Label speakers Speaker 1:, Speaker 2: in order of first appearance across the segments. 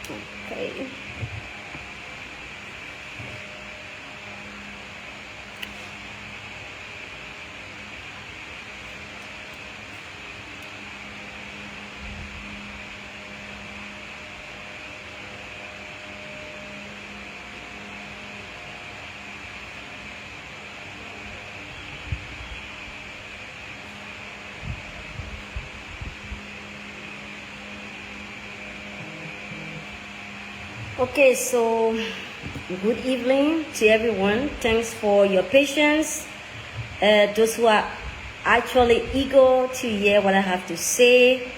Speaker 1: Okay. Okay, so good evening to everyone. Thanks for your patience. Those who are actually eager to hear what I have to say,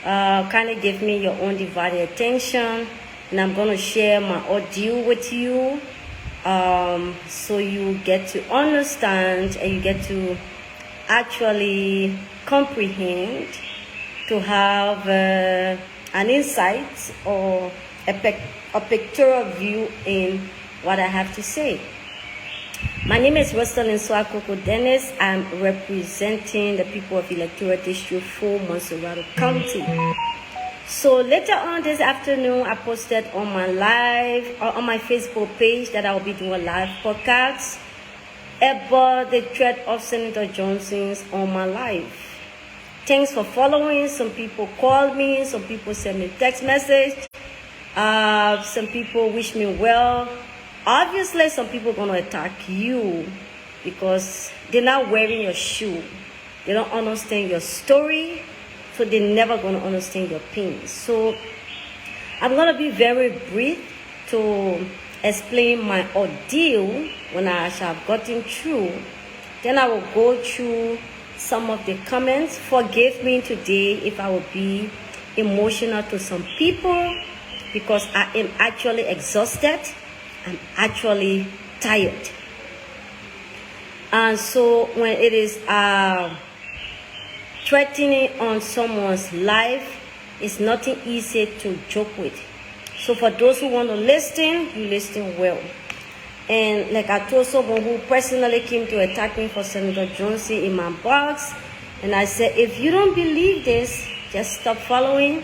Speaker 1: kind of give me your own divided attention, and I'm going to share my audio with you, so you get to understand and you get to actually comprehend, to have an insight or a pictorial view in what I have to say. My name is Rustonlyn Suakoko Dennis. I'm representing the people of Electoral District 4, Montserrado County. So later on this afternoon, I posted on my Facebook page that I'll be doing a live podcast about the threat of Senator Johnson's on my life. Thanks for following. Some people called me, some people sent me text message. Some people wish me well. Obviously, some people are going to attack you because they're not wearing your shoe. They don't understand your story, so they're never going to understand your pain. So I'm going to be very brief to explain my ordeal when I shall have gotten through. Then I will go through some of the comments. Forgive me today if I will be emotional to some people, because I am actually exhausted. I'm actually tired. And so when it is threatening on someone's life, it's nothing easy to joke with. So for those who want to listen, you listen well. And like I told someone who personally came to attack me for Senator Johnson in my box, and I said, if you don't believe this, just stop following.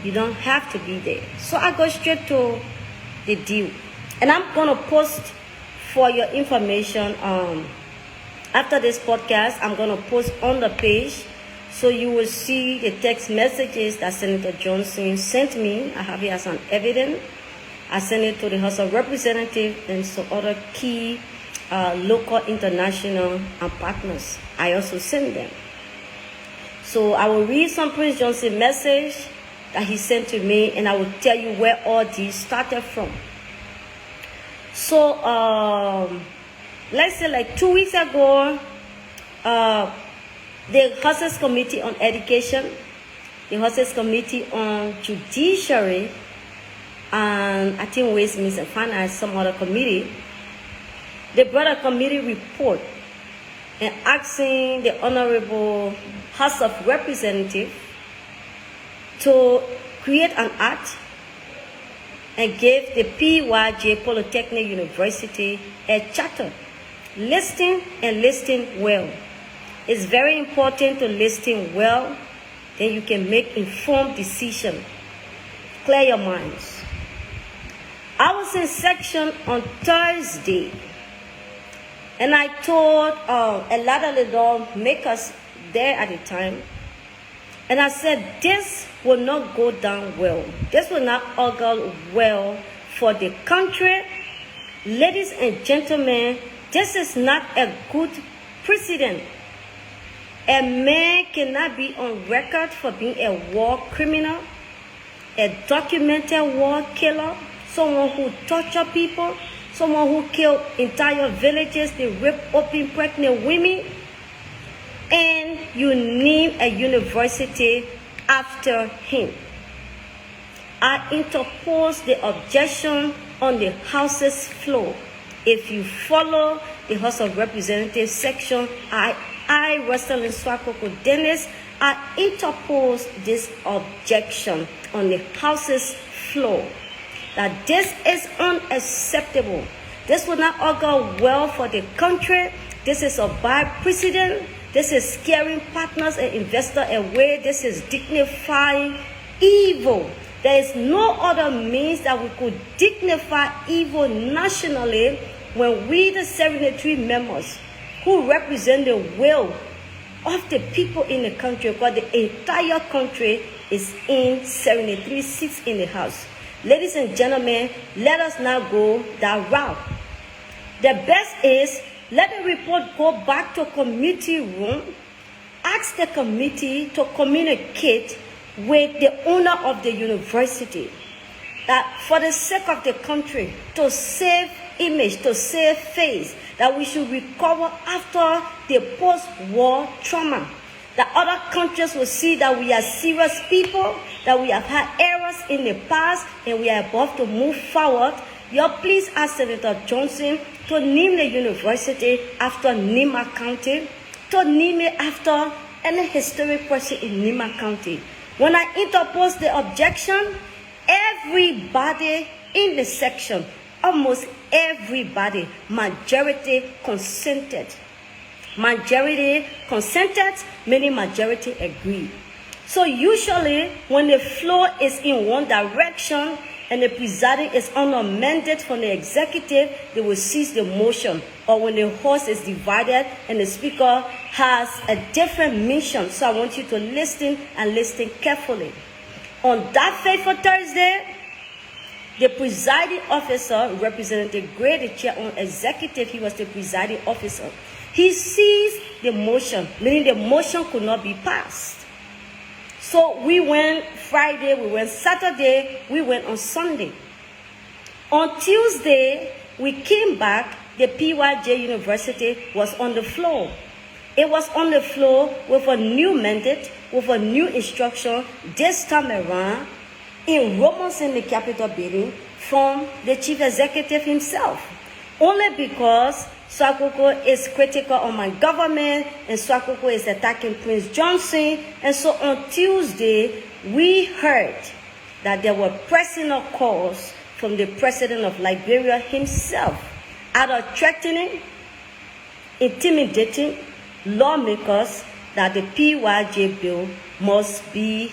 Speaker 1: You don't have to be there. So I go straight to the deal. And I'm going to post for your information. After this podcast, I'm going to post on the page, so you will see the text messages that Senator Johnson sent me. I have it as an evidence. I sent it to the House of Representatives and some other key local, international, and partners. I also sent them. So I will read some Prince Johnson message that he sent to me, and I will tell you where all these started from. So let's say like 2 weeks ago, the House's Committee on Education, the House's Committee on Judiciary, and I think Ways, Means and Finance, some other committee, they brought a committee report and asking the Honorable House of Representatives to create an act and give the PYJ Polytechnic University a charter. Listen and listen well. It's very important to listen well, then you can make informed decisions. Clear your minds. I was in section on Thursday, and I told a lot of the lawmakers there at the time, and I said, this will not go down well. This will not augur well for the country. Ladies and gentlemen, this is not a good precedent. A man cannot be on record for being a war criminal, a documented war killer, someone who torture people, someone who killed entire villages, they rape open pregnant women, and you name a university after him. I interpose the objection on the House's floor. If you follow the House of Representatives section, I, Rustonlyn Suakoko Dennis, I interpose this objection on the House's floor that this is unacceptable. This will not augur well for the country. This is a bad precedent. This is scaring partners and investors away. This is dignifying evil. There is no other means that we could dignify evil nationally when we, the 73 members who represent the will of the people in the country, because the entire country is in 73 seats in the House. Ladies and gentlemen, let us now go that route. The best is, let the report go back to committee room, ask the committee to communicate with the owner of the university that for the sake of the country, to save image, to save face, that we should recover after the post-war trauma. That other countries will see that we are serious people, that we have had errors in the past, and we are about to move forward. You please ask Senator Johnson to name the university after Nimba County, to name it after any historic person in Nimba County. When I interposed the objection, everybody in the section, almost everybody, majority consented. Majority consented, meaning majority agreed. So usually when the flow is in one direction and the presiding is unamended from the executive, they will cease the motion. Or when the horse is divided and the speaker has a different mission. So I want you to listen and listen carefully. On that fateful Thursday, the presiding officer, Representative Gray, the chair on executive, he was the presiding officer. He seized the motion, meaning the motion could not be passed. So we went Friday, we went Saturday, we went on Sunday. On Tuesday, we came back, the PYJ University was on the floor. It was on the floor with a new mandate, with a new instruction, this time around, enrollments in the Capitol building from the chief executive himself. Only because Suakoko is critical on my government and Suakoko is attacking Prince Johnson. And so on Tuesday, we heard that there were personal calls from the president of Liberia himself, either threatening, intimidating lawmakers that the PYJ bill must be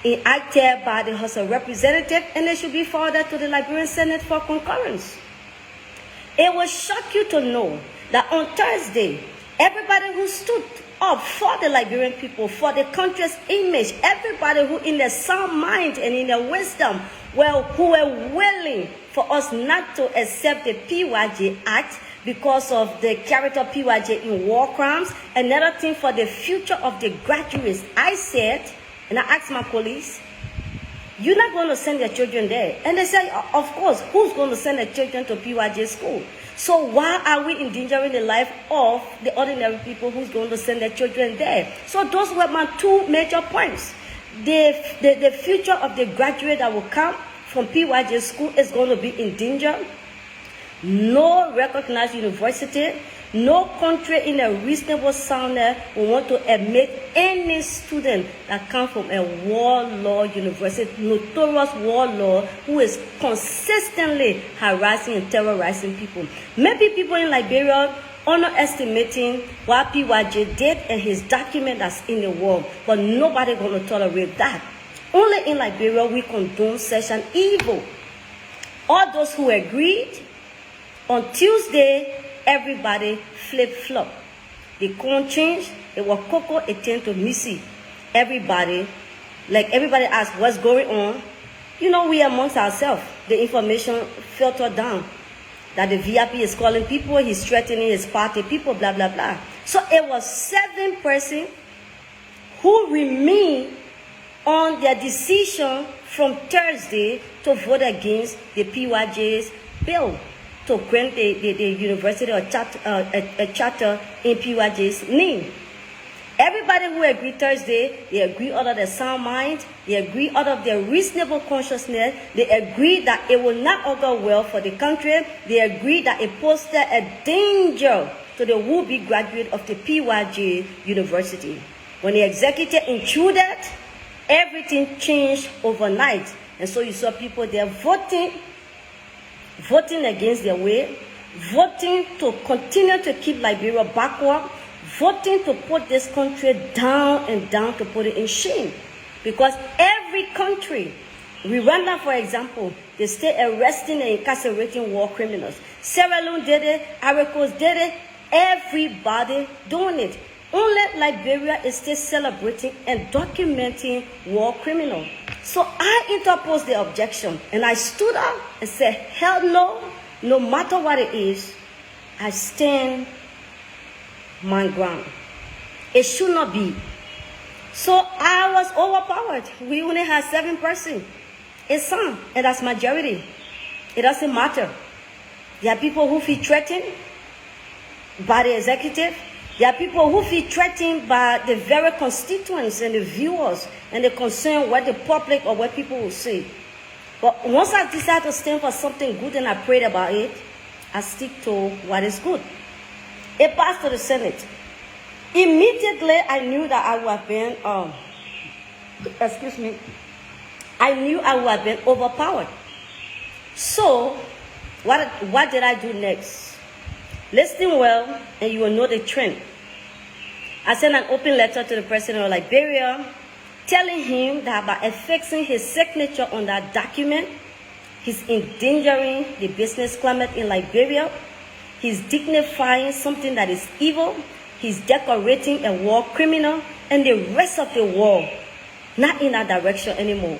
Speaker 1: enacted by the House of Representatives and it should be forwarded to the Liberian Senate for concurrence. It will shock you to know that on Thursday, everybody who stood up for the Liberian people, for the country's image, everybody who in their sound mind and in their wisdom, who were willing for us not to accept the PYJ Act because of the character of PYJ in war crimes, another thing for the future of the graduates. I said, and I asked my colleagues, you're not going to send your children there. And they say, of course, who's going to send their children to PYJ school? So why are we endangering the life of the ordinary people who's going to send their children there? So those were my two major points. The future of the graduate that will come from PYJ school is going to be in danger. No recognized university, no country in a reasonable sound will want to admit any student that comes from a warlord university, notorious warlord who is consistently harassing and terrorizing people. Maybe people in Liberia underestimating what PYJ did and his document that's in the world, but nobody going to tolerate that. Only in Liberia we condone such an evil. All those who agreed, on Tuesday, everybody flip-flop. The corn changed. It was Coco, it turned to Missy. Everybody asked what's going on. You know, we amongst ourselves, the information filtered down. That the VIP is calling people, he's threatening his party people, blah, blah, blah. So it was 7 persons who remained on their decision from Thursday to vote against the PYJ's bill to grant the university a charter in PYJ's name. Everybody who agreed Thursday, they agreed out of their sound mind, they agreed out of their reasonable consciousness, they agreed that it will not augur well for the country, they agreed that it posed a danger to the would-be graduate of the PYJ University. When the executive intruded, everything changed overnight. And so you saw people there voting against their way, voting to continue to keep Liberia backward, voting to put this country down and down, to put it in shame. Because every country Rwanda, for example, they stay arresting and incarcerating war criminals. Sierra Leone did it, Ivory Coast did it, everybody doing it. Only Liberia is still celebrating and documenting war criminals. So I interposed the objection, and I stood up and said, hell no, no matter what it is, I stand my ground. It should not be. So I was overpowered. We only had 7 persons. It's some, and that's majority. It doesn't matter. There are people who feel threatened by the executive. There are people who feel threatened by the very constituents and the viewers and the concern what the public or what people will say. But once I decide to stand for something good and I prayed about it, I stick to what is good. It passed to the Senate. Immediately, I knew that I would have been, I knew I would have been overpowered. So, what did I do next? Listen well, and you will know the trend. I sent an open letter to the president of Liberia, telling him that by affixing his signature on that document, he's endangering the business climate in Liberia, he's dignifying something that is evil, he's decorating a war criminal, and the rest of the world not in that direction anymore.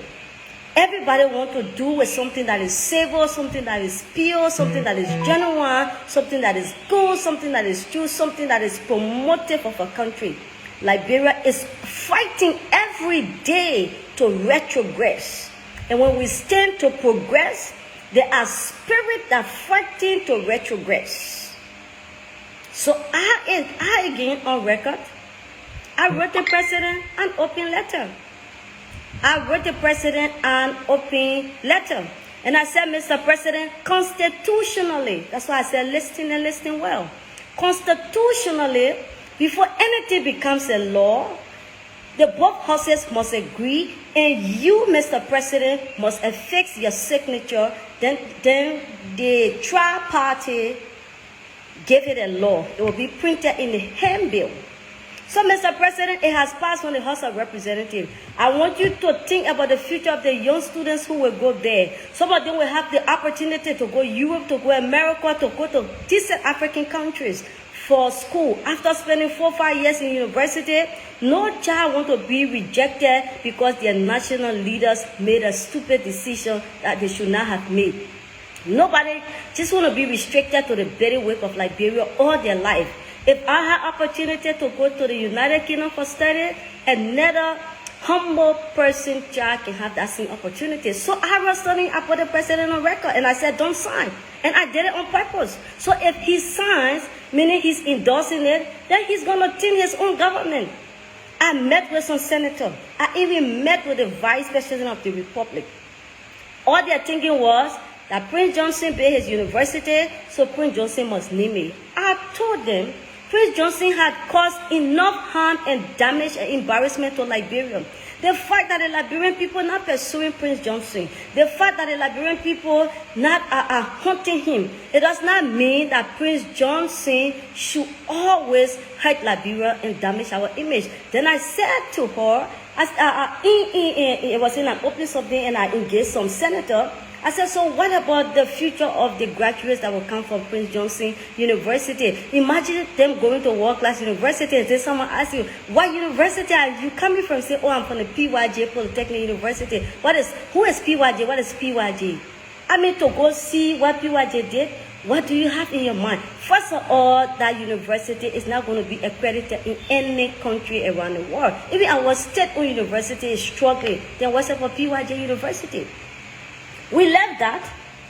Speaker 1: Everybody wants to do with something that is civil, something that is pure, something that is genuine, something that is good, something that is true, something that is promotive of a country. Liberia is fighting every day to retrogress. And when we stand to progress, there are spirits that are fighting to retrogress. So I again on record, I wrote the president an open letter. I wrote the president an open letter. And I said, Mr. President, constitutionally, that's why I said listen and listen well. Constitutionally, before anything becomes a law, the both houses must agree, and you, Mr. President, must affix your signature. Then the tri-party give it a law. It will be printed in the handbill. So, Mr. President, it has passed from the House of Representatives. I want you to think about the future of the young students who will go there. Some of them will have the opportunity to go Europe, to go America, to go to decent African countries for school. After spending 4 or 5 years in university, no child wants to be rejected because their national leaders made a stupid decision that they should not have made. Nobody just want to be restricted to the bailiwick of Liberia all their life. If I had opportunity to go to the United Kingdom for study, another humble person child can have that same opportunity. So I was studying, I put the president on record, and I said, don't sign. And I did it on purpose. So if he signs, meaning he's endorsing it, then he's going to thin his own government. I met with some senators. I even met with the vice president of the republic. All their thinking was that Prince Johnson paid his university, so Prince Johnson must name me. I told them, Prince Johnson had caused enough harm and damage and embarrassment to Liberia. The fact that the Liberian people not pursuing Prince Johnson, the fact that the Liberian people not are hunting him, it does not mean that Prince Johnson should always hurt Liberia and damage our image. Then I said to her, it was in an open something, and I engaged some senator. I said, so what about the future of the graduates that will come from Prince Johnson University? Imagine them going to world-class university, and then someone asks you, what university are you coming from? Say, oh, I'm from the PYJ Polytechnic University. Who is PYJ? What is PYJ? I mean, to go see what PYJ did, what do you have in your mind? First of all, that university is not going to be accredited in any country around the world. Even our state-owned university is struggling. Then what's up for PYJ University? We left that,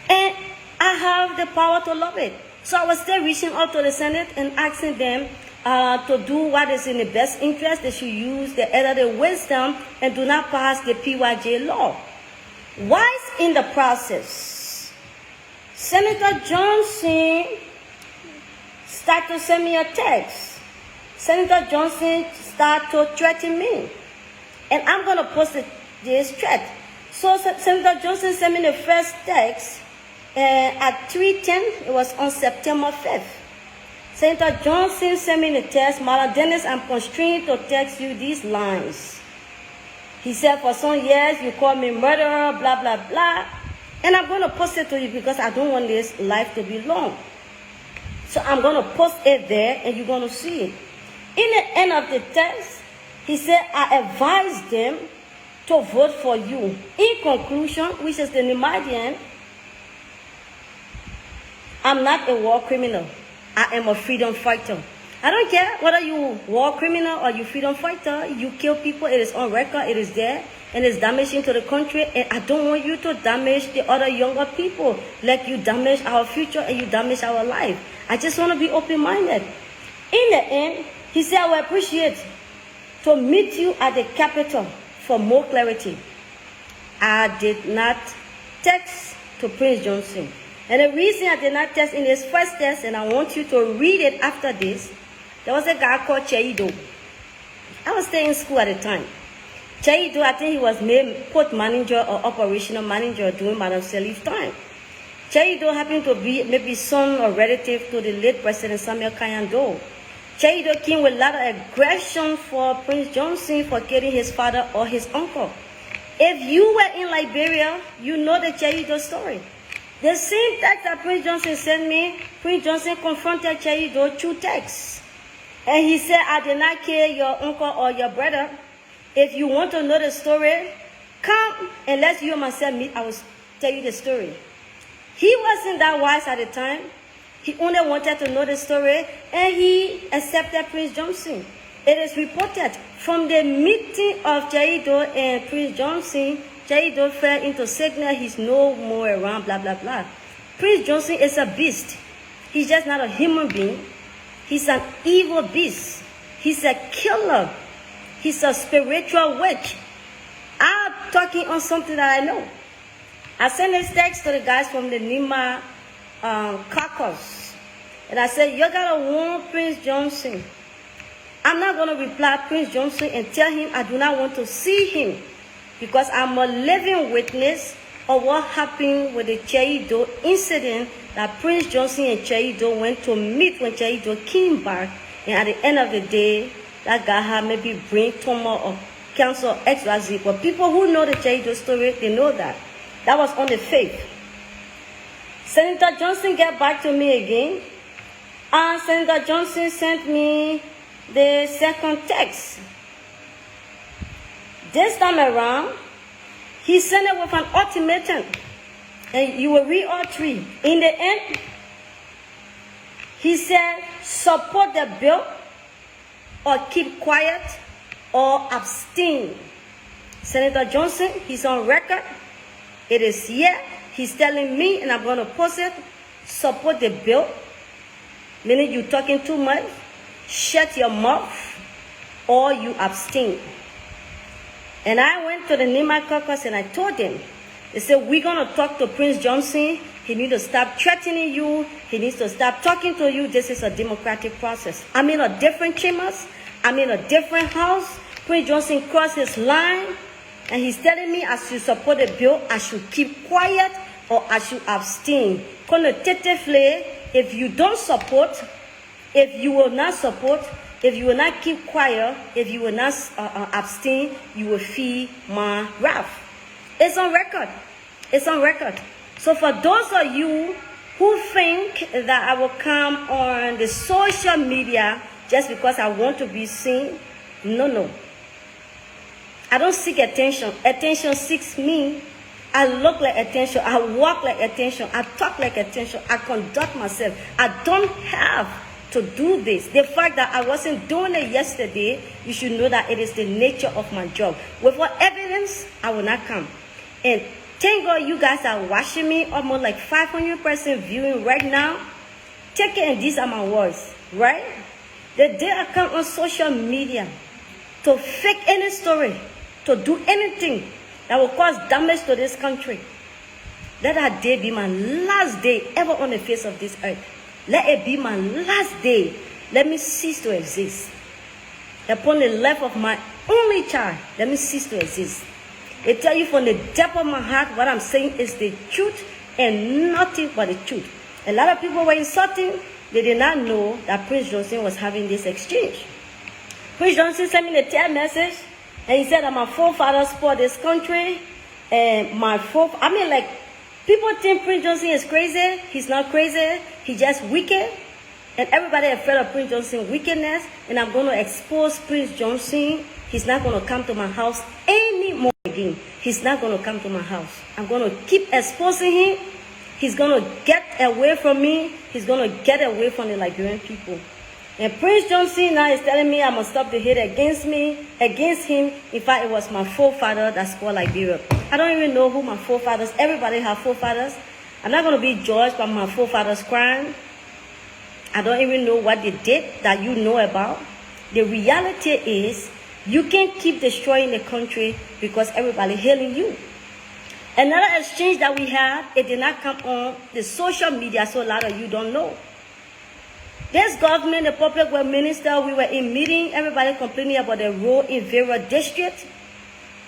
Speaker 1: and I have the power to love it. So I was still reaching out to the Senate and asking them to do what is in the best interest. They should use the elderly wisdom and do not pass the PYJ law. Whilst in the process, Senator Johnson started to send me a text. Senator Johnson started to threaten me. And I'm going to post this threat. So Senator Johnson sent me the first text at 3:10. It was on September 5th. Senator Johnson sent me the text, Madam Dennis, I'm constrained to text you these lines. He said, for some years, you call me murderer, blah, blah, blah. And I'm going to post it to you because I don't want this life to be long. So I'm going to post it there and you're going to see it. In the end of the text, he said, I advise them to vote for you. In conclusion, which is the Nimadian, I'm not a war criminal. I am a freedom fighter. I don't care whether you war criminal or you freedom fighter. You kill people, it is on record, it is there, and it's damaging to the country. And I don't want you to damage the other younger people like you damage our future and you damage our life. I just want to be open-minded. In the end, he said, I will appreciate to meet you at the Capitol for more clarity. I did not text to Prince Johnson. And the reason I did not text in his first text, and I want you to read it after this, there was a guy called Chaido. I was still in school at the time. Chaido, I think he was made port manager or operational manager during Madam Sirleaf's time. Chaido happened to be maybe son or relative to the late President Samuel Kayando. Chaido came with a lot of aggression for Prince Johnson for killing his father or his uncle. If you were in Liberia, you know the Chaido story. The same text that Prince Johnson sent me, Prince Johnson confronted Chaido through text. And he said, I did not kill your uncle or your brother. If you want to know the story, come and let's you and myself meet. I will tell you the story. He wasn't that wise at the time. He only wanted to know the story, and he accepted Prince Johnson. It is reported from the meeting of Chaido and Prince Johnson, Chaido fell into sickness. He's no more around, blah, blah, blah. Prince Johnson is a beast. He's just not a human being. He's an evil beast. He's a killer. He's a spiritual witch. I'm talking on something that I know. I sent this text to the guys from the Nimba caucus. And I said, you gotta warn Prince Johnson. I'm not gonna reply Prince Johnson and tell him I do not want to see him, because I'm a living witness of what happened with the Chaido incident, that Prince Johnson and Chaido went to meet when Chaido came back, and at the end of the day, that guy had maybe brain tumor or cancer or XYZ. But people who know the Chaido story, they know that. That was on the 5th. Senator Johnson got back to me again, and Senator Johnson sent me the second text. This time around, he sent it with an ultimatum. And you will read all three. In the end, he said, support the bill or keep quiet or abstain. Senator Johnson, he's on record. It is here. He's telling me, and I'm going to post it, support the bill. Meaning you're talking too much, shut your mouth, or you abstain. And I went to the Nimba caucus and I told them, they said, we're going to talk to Prince Johnson. He needs to stop threatening you. He needs to stop talking to you. This is a democratic process. I'm in a different chambers. I'm in a different house. Prince Johnson crossed his line. And he's telling me I should support the bill, I should keep quiet, or I should abstain. If you don't support, if you will not support, if you will not keep quiet, if you will not abstain, you will feel my wrath. It's on record. It's on record. So for those of you who think that I will come on the social media just because I want to be seen, no. I don't seek attention. Attention seeks me. I look like attention. I walk like attention. I talk like attention. I conduct myself. I don't have to do this. The fact that I wasn't doing it yesterday, you should know that it is the nature of my job. Without evidence, I will not come. And thank God you guys are watching me, almost like 500% viewing right now. Take it, and these are my words, right? The day I come on social media to fake any story, to do anything that will cause damage to this country, let that day be my last day ever on the face of this earth. Let it be my last day. Let me cease to exist. Upon the life of my only child, let me cease to exist. I tell you from the depth of my heart, what I'm saying is the truth and nothing but the truth. A lot of people were insulting. They did not know that Prince Johnson was having this exchange. Prince Johnson sent me a text message And he said that my forefathers fought this country. And people think Prince Johnson is crazy. He's not crazy. He's just wicked. And everybody is afraid of Prince Johnson's wickedness. And I'm going to expose Prince Johnson. He's not going to come to my house anymore again. He's not going to come to my house. I'm going to keep exposing him. He's going to get away from me. He's going to get away from the Liberian people. And Prince Johnson now is telling me I must stop the hate against him. In fact, it was my forefather that spoiled Liberia. I don't even know who my forefathers, everybody have forefathers. I'm not going to be judged by my forefathers' crime. I don't even know what they did that you know about. The reality is, you can't keep destroying the country because everybody hailing you. Another exchange that we had, it did not come on the social media, so a lot of you don't know. This government, the public work minister, we were in meeting, everybody complaining about the road in various districts.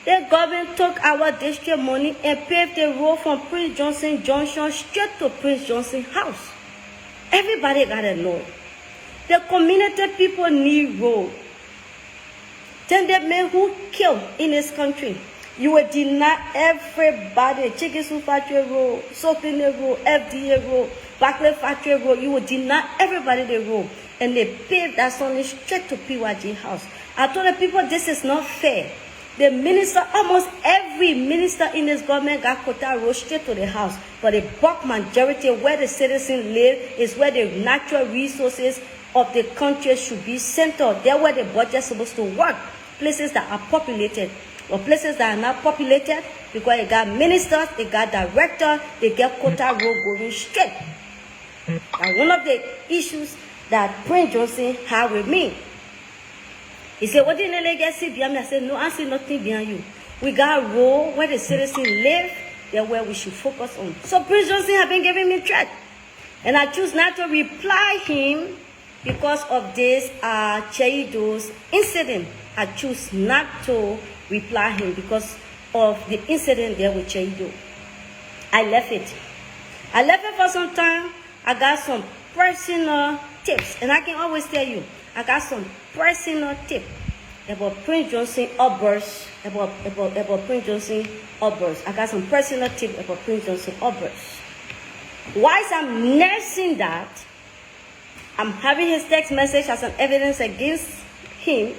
Speaker 1: The government took our district money and paved the road from Prince Johnson Junction straight to Prince Johnson's house. Everybody gotta know. The community people need road. Then the men who killed in this country, you will deny everybody. Chicken Soup Factory Road, Soaping Road, FDA Road, Barclay Factory Road. You will deny everybody the road. And they paved that something straight to PYG house. I told the people this is not fair. The minister, almost every minister in this government got quota road straight to the house. But the bulk majority where the citizens live is where the natural resources of the country should be centered. There where the budget is supposed to work. Places that are populated. Or places that are not populated, because they got ministers, they got directors, they get quota road going straight. And one of the issues that Prince Johnson had with me, he said, what did the legacy behind me? I said, no, I see nothing behind you. We got a road where the citizens live, that's where we should focus on. So Prince Johnson have been giving me threat. And I choose not to reply him because of this Cheido's incident. I choose not to reply him because of the incident there with Cheido. I left it. I left it for some time. I got some personal tips. And I can always tell you, I got some personal tips about Prince Johnson outbursts. About Prince Johnson outbursts. I got some personal tips about Prince Johnson outbursts. Whilst I'm nursing that, I'm having his text message as an evidence against him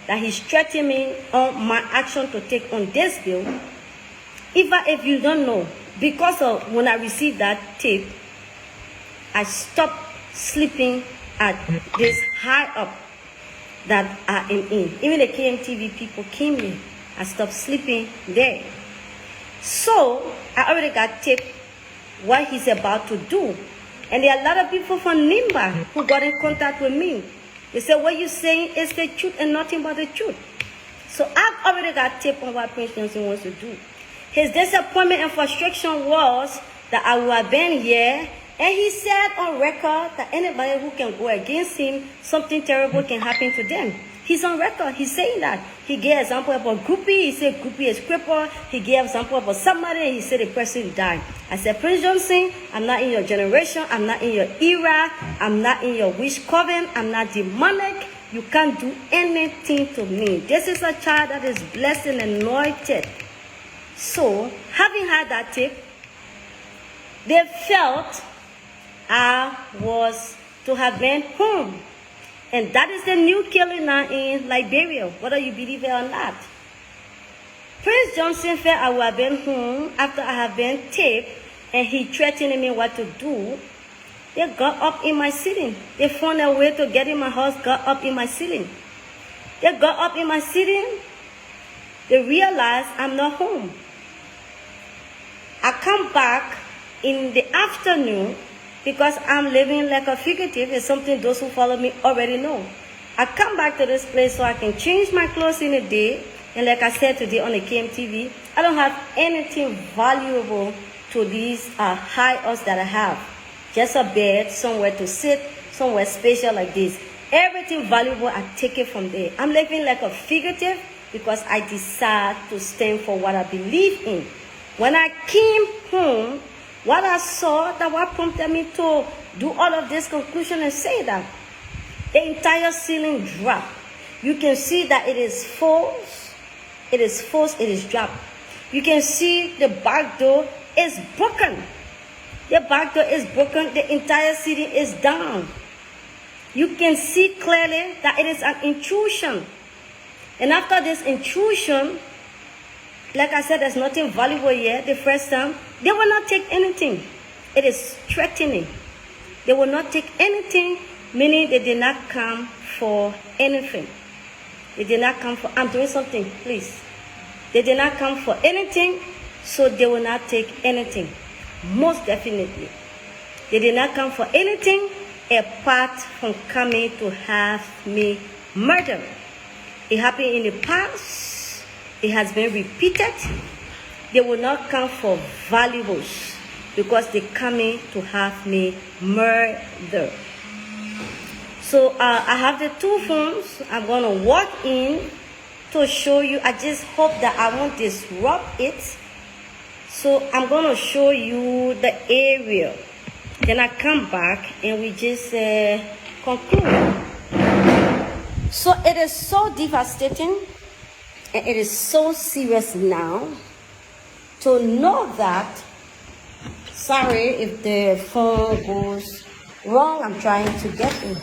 Speaker 1: that he's threatening me on my action to take on this bill. If you don't know, because of when I received that tip, I stopped sleeping at this high up that I am in. Even the KMTV people came in. I stopped sleeping there. So I already got tipped what he's about to do. And there are a lot of people from Nimba who got in contact with me. They said, what you're saying is the truth and nothing but the truth. So I've already got tipped on what Prince Johnson wants to do. His disappointment and frustration was that I would have been here. And he said on record that anybody who can go against him, something terrible can happen to them. He's on record. He's saying that. He gave example about Groupie. He said Groupie is crippled. He gave example about somebody. He said the person died. I said, Prince Johnson, I'm not in your generation. I'm not in your era. I'm not in your wish coven. I'm not demonic. You can't do anything to me. This is a child that is blessed and anointed. So, having had that tip, they felt I was to have been home. And that is the new killing now in Liberia, whether you believe it or not. Prince Johnson felt I would have been home after I have been taped, and he threatened me what to do. They got up in my ceiling. They found a way to get in my house, got up in my ceiling. They got up in my ceiling. They realized I'm not home. I come back in the afternoon because I'm living like a fugitive. It's something those who follow me already know. I come back to this place so I can change my clothes in a day. And like I said today on the KMTV, I don't have anything valuable to these high odds that I have. Just a bed, somewhere to sit, somewhere special like this. Everything valuable, I take it from there. I'm living like a fugitive because I decide to stand for what I believe in. When I came home, what I saw, that what prompted me to do all of this conclusion and say that the entire ceiling dropped. You can see that it is false. it is forced, it is dropped. You can see the back door is broken. The back door is broken. The entire city is down. You can see clearly that it is an intrusion. And after this intrusion, like I said, there's nothing valuable here. The first time, they will not take anything. It is threatening. They will not take anything, meaning they did not come for anything. They did not come for, I'm doing something, please. They did not come for anything, so they will not take anything. Most definitely. They did not come for anything apart from coming to have me murdered. It happened in the past. It has been repeated. They will not come for valuables because they're coming to have me murdered. So I have the two phones. I'm going to walk in to show you. I just hope that I won't disrupt it. So I'm going to show you the area. Then I come back and we just conclude. So it is so devastating and it is so serious now to know that, sorry if the phone goes wrong, I'm trying to get in.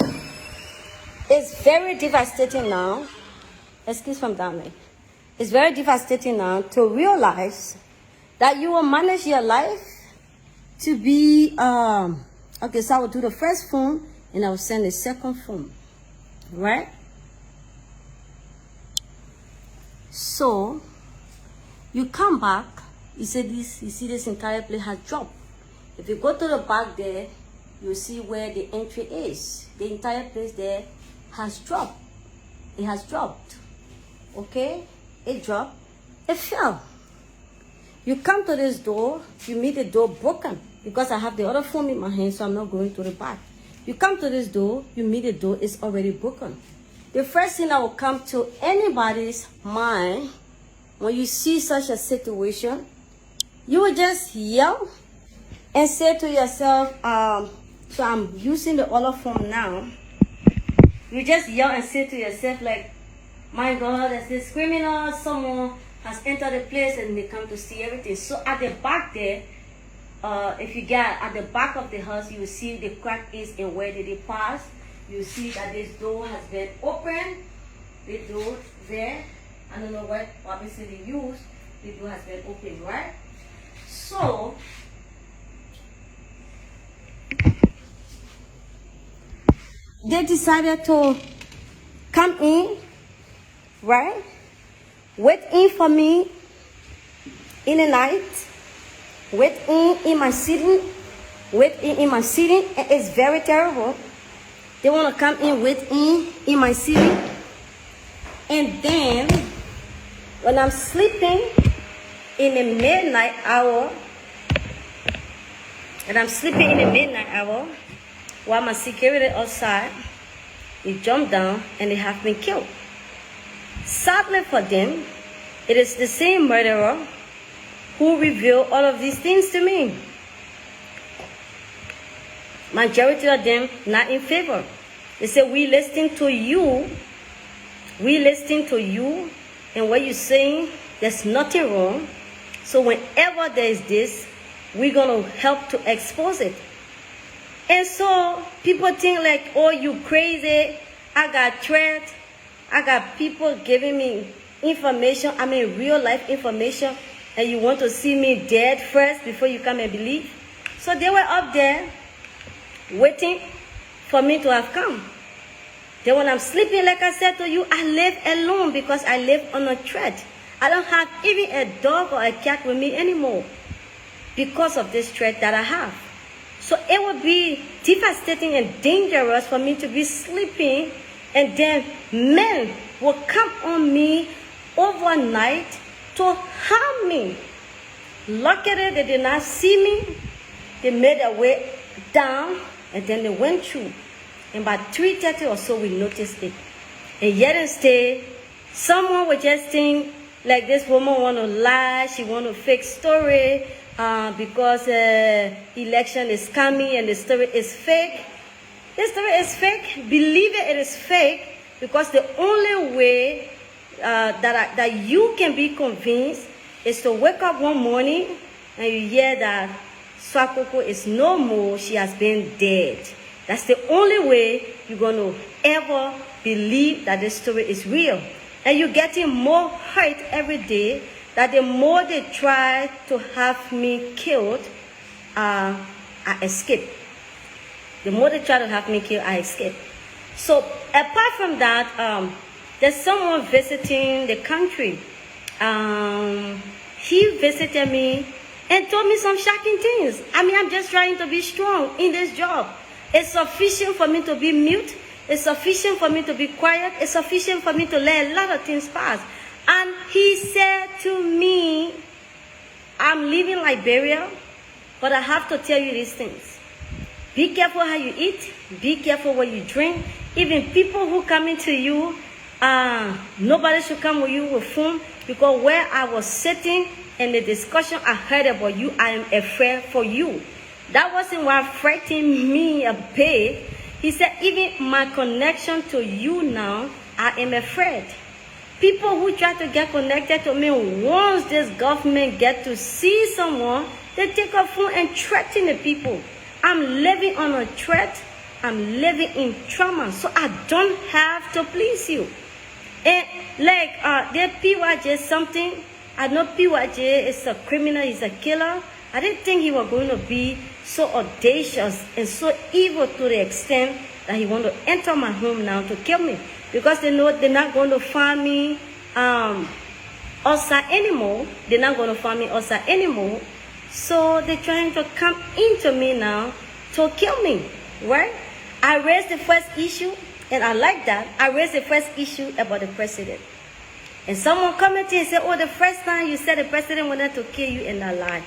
Speaker 1: It's very devastating now. Excuse from down there. It's very devastating now to realize that you will manage your life to be, okay, so I will do the first phone and I will send the second phone, right? So, you come back, you see this entire place has dropped. If you go to the back there, you see where the entry is. The entire place there has dropped. It has dropped. Okay? It dropped. It fell. You come to this door, you meet the door broken. Because I have the other phone in my hand, so I'm not going to the back. You come to this door, you meet the door, it's already broken. The first thing that will come to anybody's mind when you see such a situation, you will just yell and say to yourself, so I'm using the other phone now. You just yell and say to yourself like, my God, there's this criminal, someone has entered the place and they come to see everything. So at the back there, if you get at the back of the house, you will see the crack is and where did it pass. You see that this door has been opened. The door there, I don't know what obviously they used. The door has been opened, right? So they decided to come in, right? Wait in for me in the night. Wait in my sitting. Wait in my sitting. It's very terrible. They want to come in, wait in my city. And then, when I'm sleeping in the midnight hour, while my security outside, they jump down and they have been killed. Sadly for them, it is the same murderer who revealed all of these things to me. Majority of them not in favor. They say, we listening to you, and what you're saying, there's nothing wrong. So whenever there is this, we're going to help to expose it. And so people think like, oh, you crazy, I got threats, I got people giving me information, I mean real life information, and you want to see me dead first before you come and believe. So they were up there waiting for me to have come. Then when I'm sleeping, like I said to you, I live alone because I live on a threat. I don't have even a dog or a cat with me anymore because of this threat that I have. So it would be devastating and dangerous for me to be sleeping and then men will come on me overnight to harm me. Luckily, they did not see me. They made their way down and then they went through. And by 3:30 or so, we noticed it. And yet instead, someone would just think, like this woman want to lie, she want to fake story because election is coming and the story is fake. The story is fake. Believe it, it is fake because the only way that you can be convinced is to wake up one morning and you hear that Suakoko is no more, she has been dead. That's the only way you're going to ever believe that this story is real. And you're getting more hurt every day, that the more they try to have me killed, I escape. The more they try to have me killed, I escape. So apart from that, there's someone visiting the country. He visited me and told me some shocking things. I mean, I'm just trying to be strong in this job. It's sufficient for me to be mute. It's sufficient for me to be quiet. It's sufficient for me to let a lot of things pass. And he said to me, I'm leaving Liberia, but I have to tell you these things. Be careful how you eat. Be careful what you drink. Even people who come into you, nobody should come with you with phone, because where I was sitting in the discussion I heard about you, I am afraid for you. That wasn't what frightened me a bit. He said, even my connection to you now, I am afraid. People who try to get connected to me, once this government get to see someone, they take a phone and threaten the people. I'm living on a threat. I'm living in trauma. So I don't have to please you. And like, the PYJ something, I know PYJ is a criminal, he's a killer. I didn't think he was going to be so audacious and so evil to the extent that he want to enter my home now to kill me. Because they know they're not going to find me outside anymore. They're not going to find me outside anymore. So they're trying to come into me now to kill me, right? I raised the first issue, and I like that. I raised the first issue about the president. And someone commented and said, oh, the first time you said the president wanted to kill you, and I lied.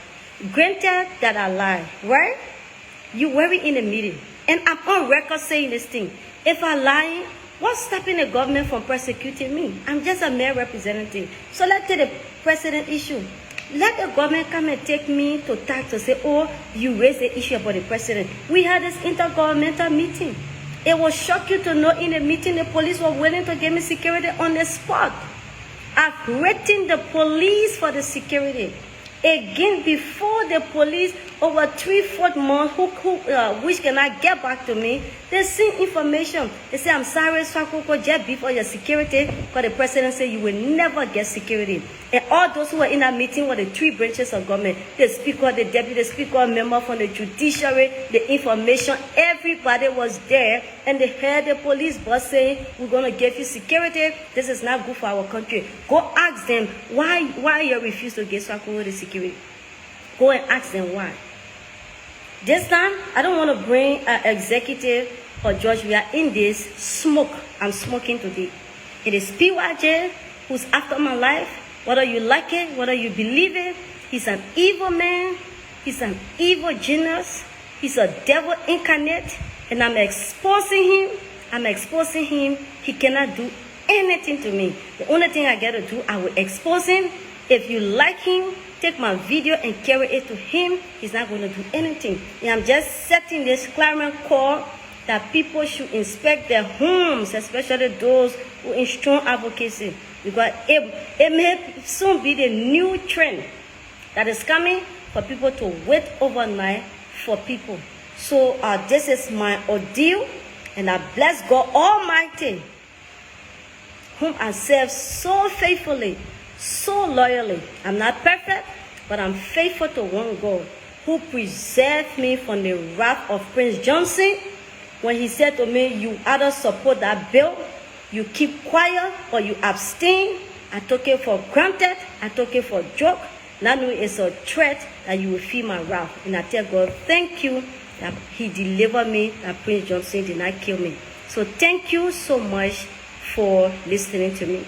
Speaker 1: Granted that I lied, right? You were in a meeting. And I'm on record saying this thing. If I lie, what's stopping the government from persecuting me? I'm just a mere representative. So let's take the president issue. Let the government come and take me to tax to say, oh, you raised the issue about the president. We had this intergovernmental meeting. It will shock you to know in the meeting the police were willing to give me security on the spot. I've written the police for the security. Again, before the police, over 3-4 months, which cannot get back to me, they send information. They say, I'm sorry, Suakoko, just before your security, because the president said you will never get security. And all those who were in that meeting were the 3 branches of government. The speaker, the deputy speaker, member from the judiciary, the information, everybody was there. And they heard the police boss saying, we're going to give you security. This is not good for our country. Go ask them why you refuse to give Suakoko the security. Go and ask them why. This time, I don't want to bring an executive or judge. We are in this smoke. I'm smoking today. It is PYJ who's after my life. Whether you like it, whether you believe it, he's an evil man. He's an evil genius. He's a devil incarnate. And I'm exposing him. I'm exposing him. He cannot do anything to me. The only thing I got to do, I will expose him. If you like him, take my video and carry it to him. He's not going to do anything. And I'm just setting this clarion call that people should inspect their homes, especially those who in strong advocacy. Because it may soon be the new trend that is coming for people to wait overnight for people. So this is my ordeal, and I bless God Almighty, whom I serve so faithfully, so loyally. I'm not perfect, but I'm faithful to one God who preserved me from the wrath of Prince Johnson when he said to me, you either support that bill, you keep quiet, or you abstain. I took it for granted. I took it for a joke. Now it's a threat that you will feel my wrath. And I tell God, thank you that he delivered me, that Prince Johnson did not kill me. So thank you so much for listening to me.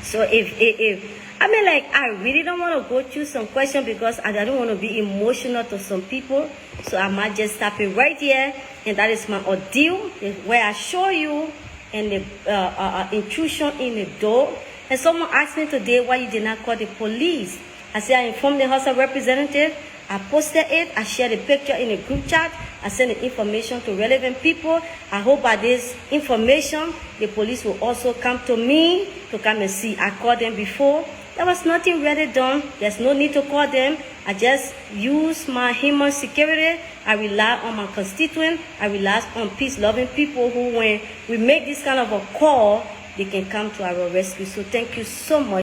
Speaker 1: So I mean, like, I really don't want to go through some questions because I don't want to be emotional to some people. So I might just stop it right here. And that is my ordeal, where I show you and the intrusion in the door. And someone asked me today why you did not call the police. I said I informed the House of Representatives. I posted it. I shared the picture in a group chat. I sent the information to relevant people. I hope by this information, the police will also come to me to come and see. I called them before. There was nothing really done. There's no need to call them. I just use my human security. I rely on my constituents. I rely on peace-loving people who, when we make this kind of a call, they can come to our rescue. So thank you so much.